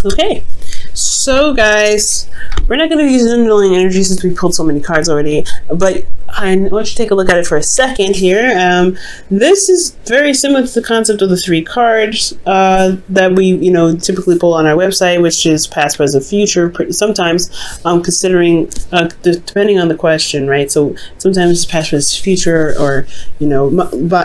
Okay, so guys, we're not going to use underlying energy since we pulled so many cards already, but I want you to take a look at it for a second here. This is very similar to the concept of the 3 cards that we, typically pull on our website, which is past, present, future. Sometimes, considering depending on the question, right? So sometimes it's past, present, future, or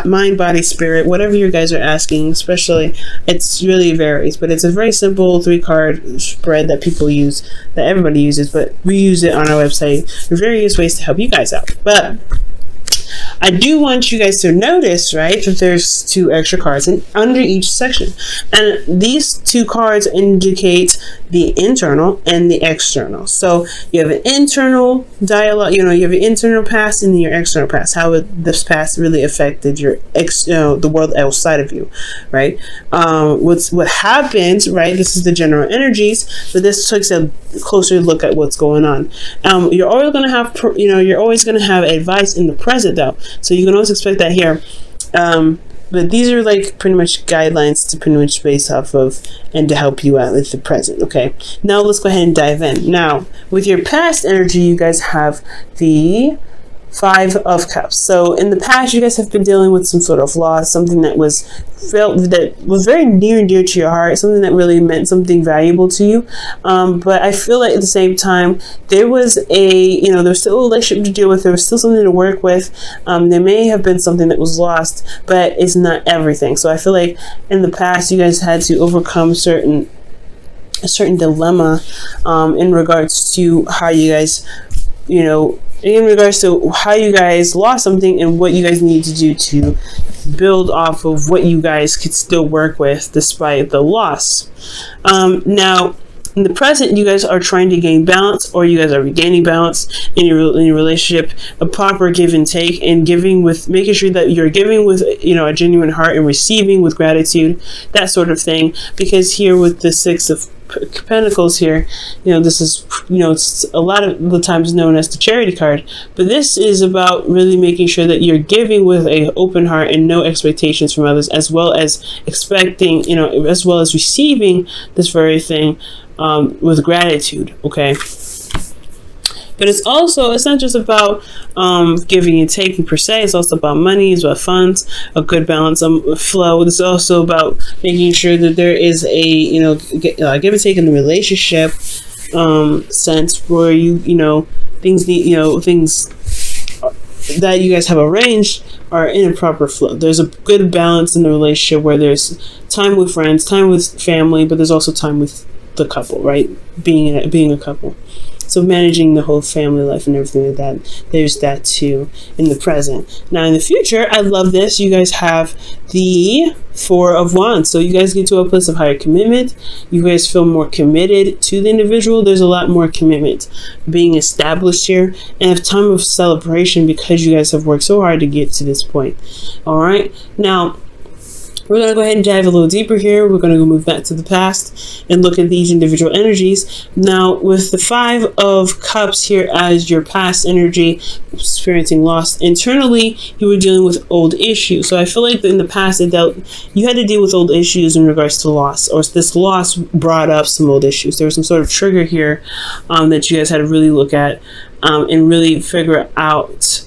mind, body, spirit, whatever you guys are asking. Especially, it's really varies, but it's a very simple 3-card spread that people use, that everybody uses, but we use it on our website for various ways to help you guys out. But I do want you guys to notice, right, that there's 2 extra cards under each section. And these 2 cards indicate the internal and the external. So you have an internal dialogue, you have an internal past and your external past. How this past really affected your the world outside of you, right? What happens, right? This is the general energies, but this takes a closer look at what's going on. You're always going to have, you're always going to have advice in the present, though. So you can always expect that here. But these are like pretty much guidelines to pretty much base off of and to help you out with the present. Okay, now let's go ahead and dive in. Now, with your past energy, you guys have the 5 of Cups. So in the past, you guys have been dealing with some sort of loss, something that was very near and dear to your heart, something that really meant something valuable to you. But I feel like at the same time, there was there's still a relationship to deal with. There was still something to work with. There may have been something that was lost, but it's not everything. So I feel like in the past, you guys had to overcome a certain dilemma in regards to how you guys, in regards to how you guys lost something and what you guys need to do to build off of what you guys could still work with despite the loss. Now, in the present, you guys are trying to gain balance, or you guys are regaining balance in your relationship, a proper give and take, and making sure that you're giving with a genuine heart and receiving with gratitude, that sort of thing. Because here with the 6 of Pentacles here, this is it's a lot of the times known as the charity card, but this is about really making sure that you're giving with an open heart and no expectations from others, as well as expecting, as well as receiving this very thing with gratitude. Okay, but it's not just about giving and taking per se. It's also about money, it's about funds, a good balance flow. It's also about making sure that there is a give and take in the relationship sense, where things that you guys have arranged are in a proper flow. There's a good balance in the relationship where there's time with friends, time with family, but there's also time with the couple, right? Being a couple. So managing the whole family life and everything like that, there's that too in the present. Now in the future, I love this. You guys have the 4 of Wands. So you guys get to a place of higher commitment. You guys feel more committed to the individual. There's a lot more commitment being established here, and a time of celebration because you guys have worked so hard to get to this point. All right. Now, we're going to go ahead and dive a little deeper here. We're going to go move back to the past and look at these individual energies. Now, with the 5 of Cups here as your past energy, experiencing loss internally, you were dealing with old issues. So I feel like in the past, you had to deal with old issues in regards to loss, or this loss brought up some old issues. There was some sort of trigger here that you guys had to really look at and really figure out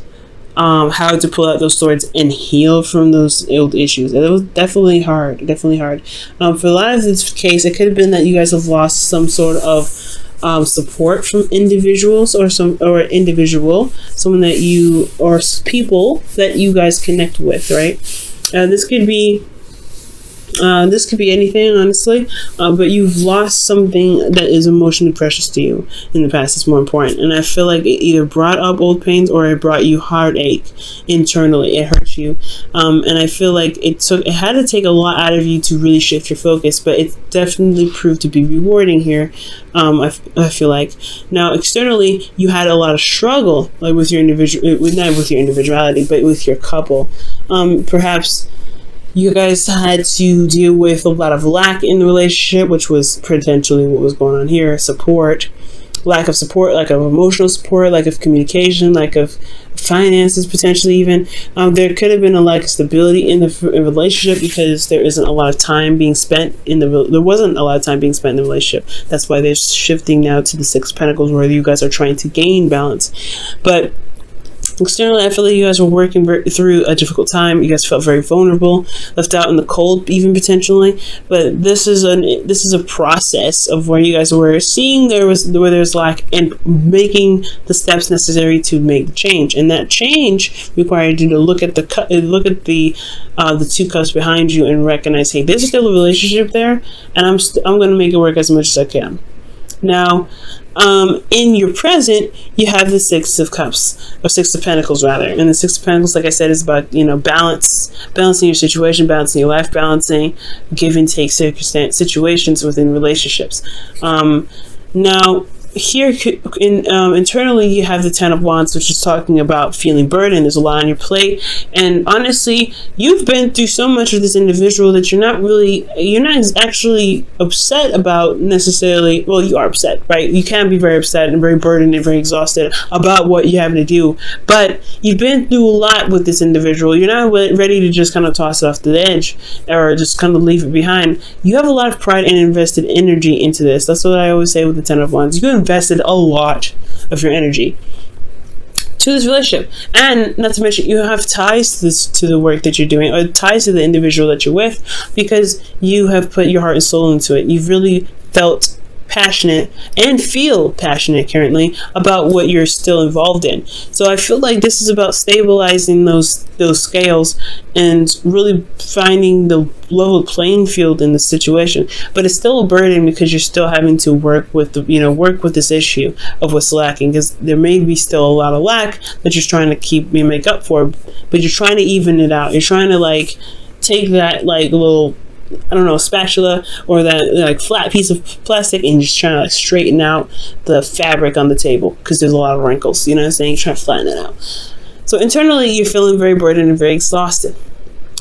how to pull out those swords and heal from those old issues. And it was definitely hard. For a lot of this case, it could have been that you guys have lost some sort of support from individuals or someone that you, or people that you guys connect with, right? This could be anything, honestly, but you've lost something that is emotionally precious to you in the past. It's more important, and I feel like it either brought up old pains or it brought you heartache internally. It hurt you, and I feel like it had to take a lot out of you to really shift your focus, but it definitely proved to be rewarding here. I feel like now externally you had a lot of struggle, like with your not with your individuality, but with your couple. Perhaps you guys had to deal with a lot of lack in the relationship, which was potentially what was going on here. Lack of support, lack of emotional support, lack of communication, lack of finances, potentially even. There could have been a lack of stability in the relationship because there isn't a lot of time being spent in there wasn't a lot of time being spent in the relationship. That's why they're shifting now to the Six of Pentacles, where you guys are trying to gain balance. But externally, I feel like you guys were working through a difficult time. You guys felt very vulnerable, left out in the cold, even potentially. But this is a process of where you guys were seeing where there's lack and making the steps necessary to make the change. And that change required you to look at the two cups behind you and recognize, hey, there's still a relationship there, and I'm going to make it work as much as I can. Now, in your present, you have the Six of Cups, or Six of Pentacles rather. And the Six of Pentacles, like I said, is about, balancing your situation, balancing your life, balancing give and take situations within relationships. Now, here internally, you have the Ten of Wands, which is talking about feeling burdened. There's a lot on your plate, and honestly, you've been through so much with this individual that you're not actually upset about necessarily. Well, you are upset, right? You can be very upset and very burdened and very exhausted about what you're having to do, but you've been through a lot with this individual. You're not ready to just kind of toss it off the edge or just kind of leave it behind. You have a lot of pride and invested energy into this. That's what I always say with the Ten of Wands. You invested a lot of your energy to this relationship, and not to mention you have ties to the work that you're doing, or ties to the individual that you're with, because you have put your heart and soul into it. You've really felt passionate and feel passionate currently about what you're still involved in. So I feel like this is about stabilizing those scales and really finding the level playing field in the situation. But it's still a burden because you're still having to work with this issue of what's lacking, because there may be still a lot of lack that you're trying to make up for, but you're trying to even it out. You're trying to take that little, I don't know, spatula or that flat piece of plastic, and just trying to straighten out the fabric on the table because there's a lot of wrinkles. You know what I'm saying? You're trying to flatten it out. So internally, you're feeling very burdened and very exhausted.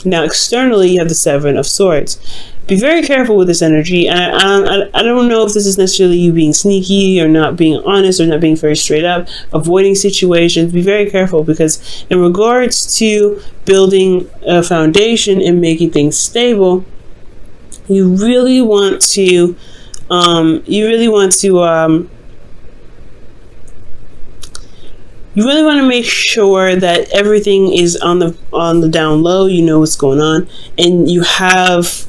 Now, externally, you have the Seven of Swords. Be very careful with this energy. I don't know if this is necessarily you being sneaky or not being honest or not being very straight up, avoiding situations. Be very careful, because in regards to building a foundation and making things stable, you really want to make sure that everything is on the down low. You know what's going on, and you have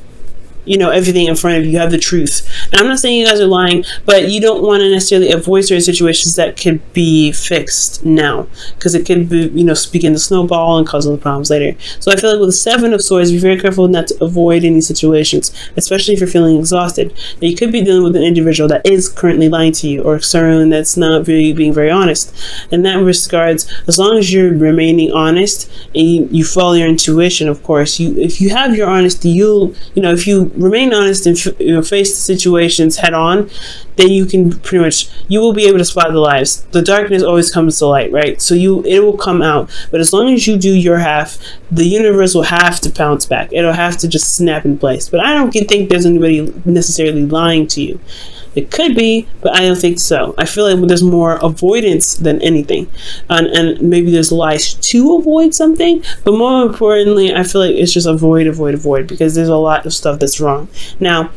everything in front of you. You have the truth. And I'm not saying you guys are lying, but you don't want to necessarily avoid certain situations that could be fixed now, because it could be, begin to snowball and cause other problems later. So I feel like with the Seven of Swords, be very careful not to avoid any situations, especially if you're feeling exhausted. Now, you could be dealing with an individual that is currently lying to you, or someone that's not really being very honest. In that regards, as long as you're remaining honest and you follow your intuition, of course, if you have your honesty, if you remain honest and face the situations head on, then you will be able to spot the lies. The darkness always comes to light, right? So it will come out. But as long as you do your half, the universe will have to bounce back. It'll have to just snap in place. But I don't think there's anybody necessarily lying to you. It could be, but I don't think so. I feel like there's more avoidance than anything. And maybe there's lies to avoid something, but more importantly, I feel like it's just avoid, because there's a lot of stuff that's wrong. Now,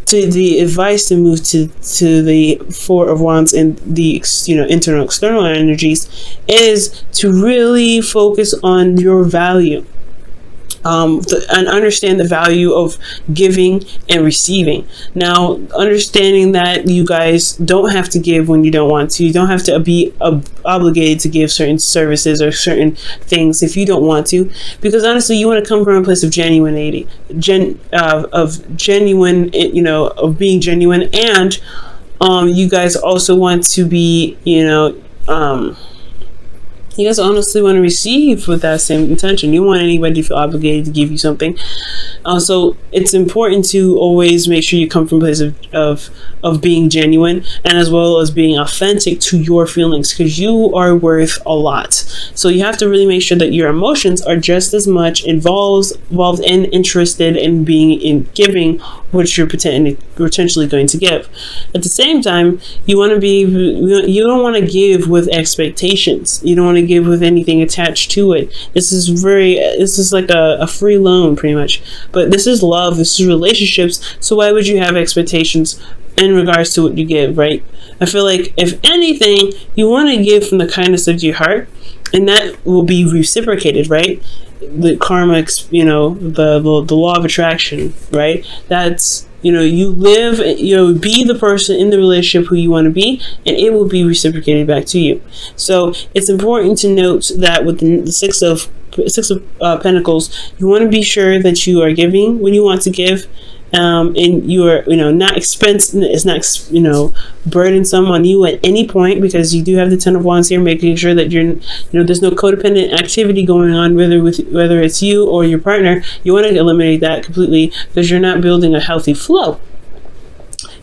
to the advice to move to the Four of Wands and the internal external energies is to really focus on your value. And understand the value of giving and receiving. Now, understanding that you guys don't have to give when you don't want to. You don't have to be obligated to give certain services or certain things if you don't want to, because honestly, you want to come from a place of genuinity, of being genuine, and you guys also want to be, you guys honestly want to receive with that same intention. You want anybody to feel obligated to give you something. So it's important to always make sure you come from a place of being genuine, and as well as being authentic to your feelings, because you are worth a lot. So you have to really make sure that your emotions are just as much involved and interested in being in giving what you're potentially going to give. At the same time, you don't want to give with expectations. You don't want to give with anything attached to it. This is like a free loan, pretty much. But this is love. This is relationships. So why would you have expectations in regards to what you give, right? I feel like if anything, you want to give from the kindness of your heart, and that will be reciprocated, right? The karma, the law of attraction, right? That's, you live, be the person in the relationship who you want to be, and it will be reciprocated back to you. So it's important to note that with the Six of Pentacles, you want to be sure that you are giving when you want to give. And you are, not expensive. It's not, burdensome on you at any point, because you do have the Ten of Wands here, making sure that you're, there's no codependent activity going on, whether it's you or your partner. You want to eliminate that completely, because you're not building a healthy flow.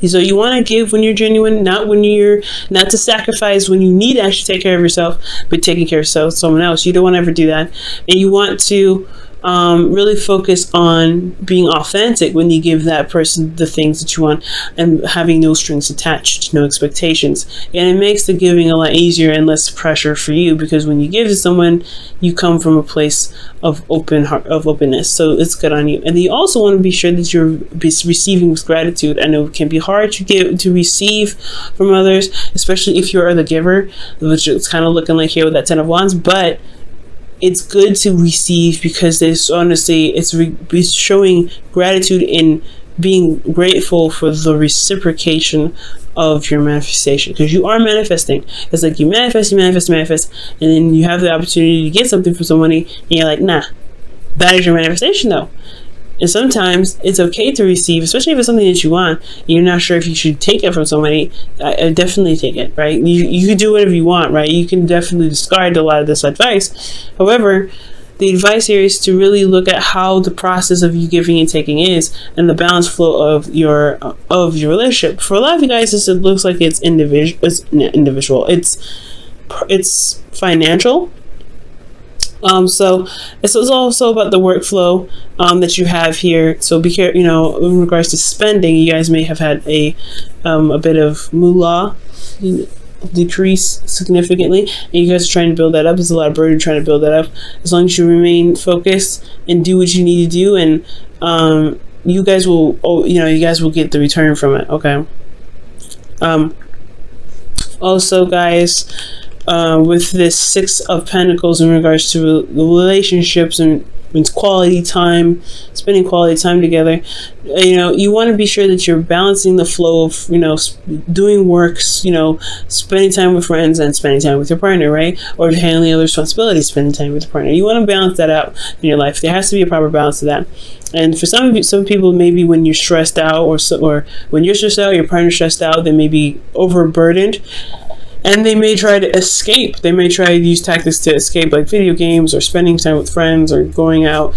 So you want to give when you're genuine, not to sacrifice when you need to actually take care of yourself, but taking care of someone else. You don't want to ever do that, and you want to really focus on being authentic when you give that person the things that you want, and having no strings attached, no expectations. And it makes the giving a lot easier and less pressure for you, because when you give to someone, you come from a place of openness. So it's good on you. And you also want to be sure that you're receiving with gratitude. I know it can be hard to receive from others, especially if you're the giver, which it's kind of looking like here with that Ten of Wands, but it's good to receive, because there's honestly, it's showing gratitude in being grateful for the reciprocation of your manifestation, because you are manifesting. It's like you manifest, and then you have the opportunity to get something from somebody, and you're like, nah, that is your manifestation though. And sometimes it's okay to receive, especially if it's something that you want, and you're not sure if you should take it from somebody. I definitely take it, right? You can do whatever you want, right? You can definitely discard a lot of this advice. However, the advice here is to really look at how the process of you giving and taking is, and the balanced flow of your relationship. For a lot of you guys, it looks like it's individual. It's financial. So this is also about the workflow that you have here. So be careful, in regards to spending, you guys may have had a bit of moolah decrease significantly, and you guys are trying to build that up. There's a lot of burden trying to build that up. As long as you remain focused and do what you need to do, and you guys will get the return from it. Okay. Also, guys, with this Six of Pentacles in regards to relationships and quality time, spending quality time together, you want to be sure that you're balancing the flow of, doing works, spending time with friends and spending time with your partner, right? Or handling other responsibilities, spending time with your partner. You want to balance that out in your life. There has to be a proper balance to that. And for some people, maybe when you're stressed out, or when you're stressed out, your partner's stressed out, they may be overburdened, and they may try to escape. They may try to use tactics to escape, like video games, or spending time with friends, or going out,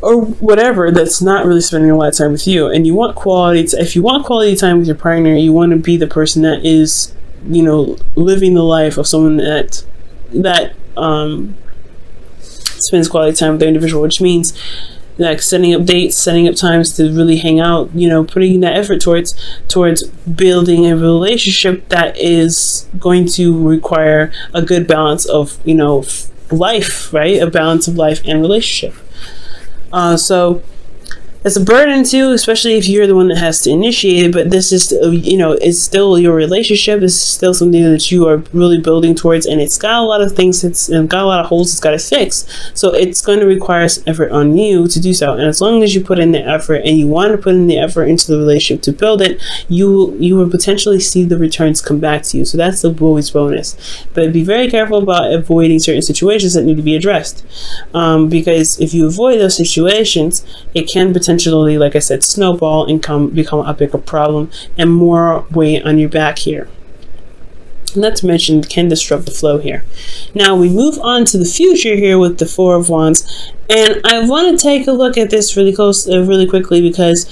or whatever. That's not really spending a lot of time with you. And you want quality. If you want quality time with your partner, you want to be the person that is, living the life of someone that spends quality time with the individual, which means like setting up dates, setting up times to really hang out, putting that effort towards building a relationship that is going to require a good balance of, life, right? A balance of life and relationship. So it's a burden too, especially if you're the one that has to initiate it. But this is, it's still your relationship. This is still something that you are really building towards, and it's got a lot of things. It's got a lot of holes. It's got to fix. So it's going to require some effort on you to do so. And as long as you put in the effort, and you want to put in the effort into the relationship to build it, you will potentially see the returns come back to you. So that's the always bonus. But be very careful about avoiding certain situations that need to be addressed, because if you avoid those situations, it can potentially, like I said, snowball and become a bigger problem and more weight on your back here. Not to mention, can disrupt the flow here. Now we move on to the future here with the Four of Wands, and I want to take a look at this really quickly, because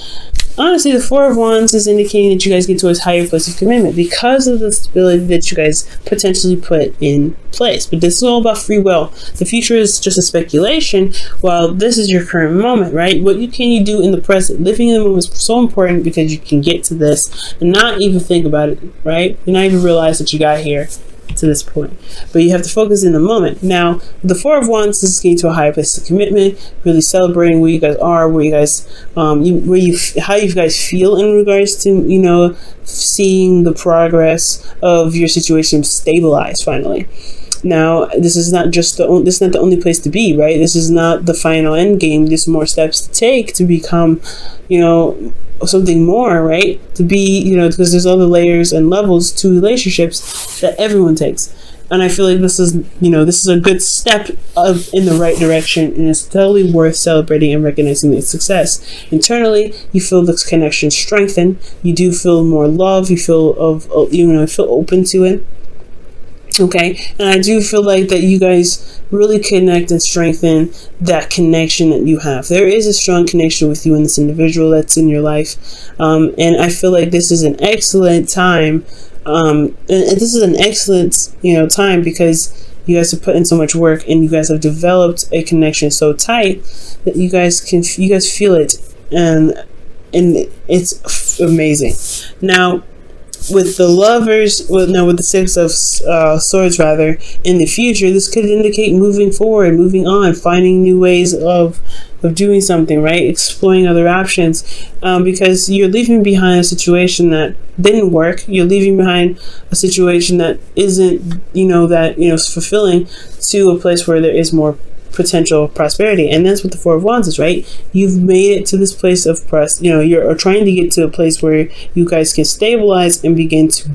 honestly, the Four of Wands is indicating that you guys get to a higher place of commitment because of the stability that you guys potentially put in place. But this is all about free will. The future is just a speculation, while this is your current moment, right? What can you do in the present? Living in the moment is so important because you can get to this and not even think about it, right? You not even realize that you got here to this point, but you have to focus in the moment. Now, the Four of Wands is getting to a higher place of commitment, really celebrating where you guys are, where you guys, how you guys feel in regards to, seeing the progress of your situation stabilize finally. Now, this is not the only place to be, right? This is not the final end game. There's more steps to take to become, something more, right? To be, because there's other layers and levels to relationships that everyone takes. And I feel like this is a good step in the right direction, and it's totally worth celebrating and recognizing its success. Internally, you feel this connection strengthen. You do feel more love. You feel feel open to it. Okay, and I do feel like that you guys really connect and strengthen that connection that you have. There is a strong connection with you and this individual that's in your life, and I feel like this is an excellent time. And this is an excellent, time because you guys have put in so much work and you guys have developed a connection so tight that you guys feel it, and it's amazing. Now, with the Lovers, with the Six of Swords rather, in the future, this could indicate moving forward, moving on, finding new ways of doing something, right? Exploring other options, because you're leaving behind a situation that didn't work. You're leaving behind a situation that isn't, fulfilling, to a place where there is more potential prosperity. And that's what the Four of Wands is, right? You've made it to this place of you're trying to get to a place where you guys can stabilize and begin to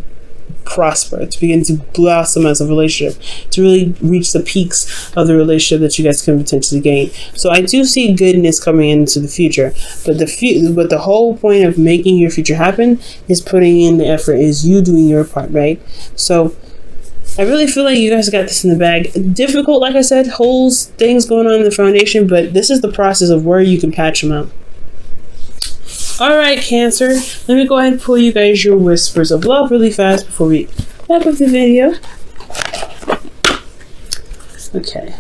prosper, to begin to blossom as a relationship, to really reach the peaks of the relationship that you guys can potentially gain. So I do see goodness coming into the future, but the whole point of making your future happen is putting in the effort, is you doing your part, right? So I really feel like you guys got this in the bag. Difficult, like I said, holes, things going on in the foundation, but this is the process of where you can patch them out. Alright, Cancer, let me go ahead and pull you guys your Whispers of Love really fast before we wrap up the video. Okay.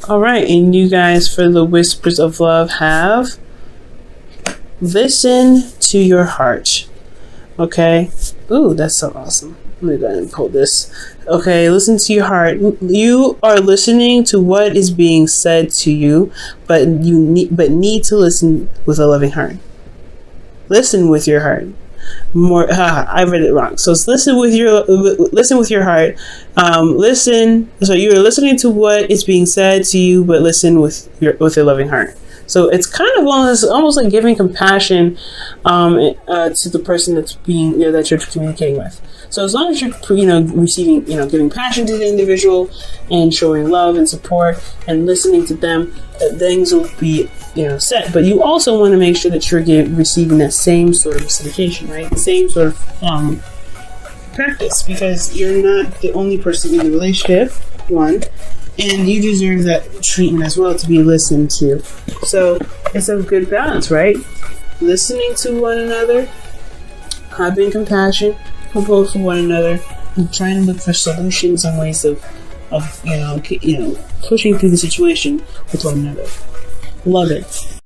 Alright, and you guys for the Whispers of Love have listen to your heart. Okay? Ooh, that's so awesome. Let me go ahead and pull this. Okay, listen to your heart. You are listening to what is being said to you, but you need to listen with a loving heart. Listen with your heart. I read it wrong. So it's listen with your heart. So you're listening to what is being said to you, but listen with your loving heart. So it's kind of almost like giving compassion to the person that's being that you're communicating with. So as long as you're receiving giving passion to the individual and showing love and support and listening to them, things will be set. But you also want to make sure that you're receiving that same sort of reciprocation, right? The same sort of practice, because you're not the only person in the relationship, one, and you deserve that treatment as well, to be listened to. So it's a good balance, right? Listening to one another, having compassion for both of one another, and trying to look for solutions and ways of pushing through the situation with one another. Love it.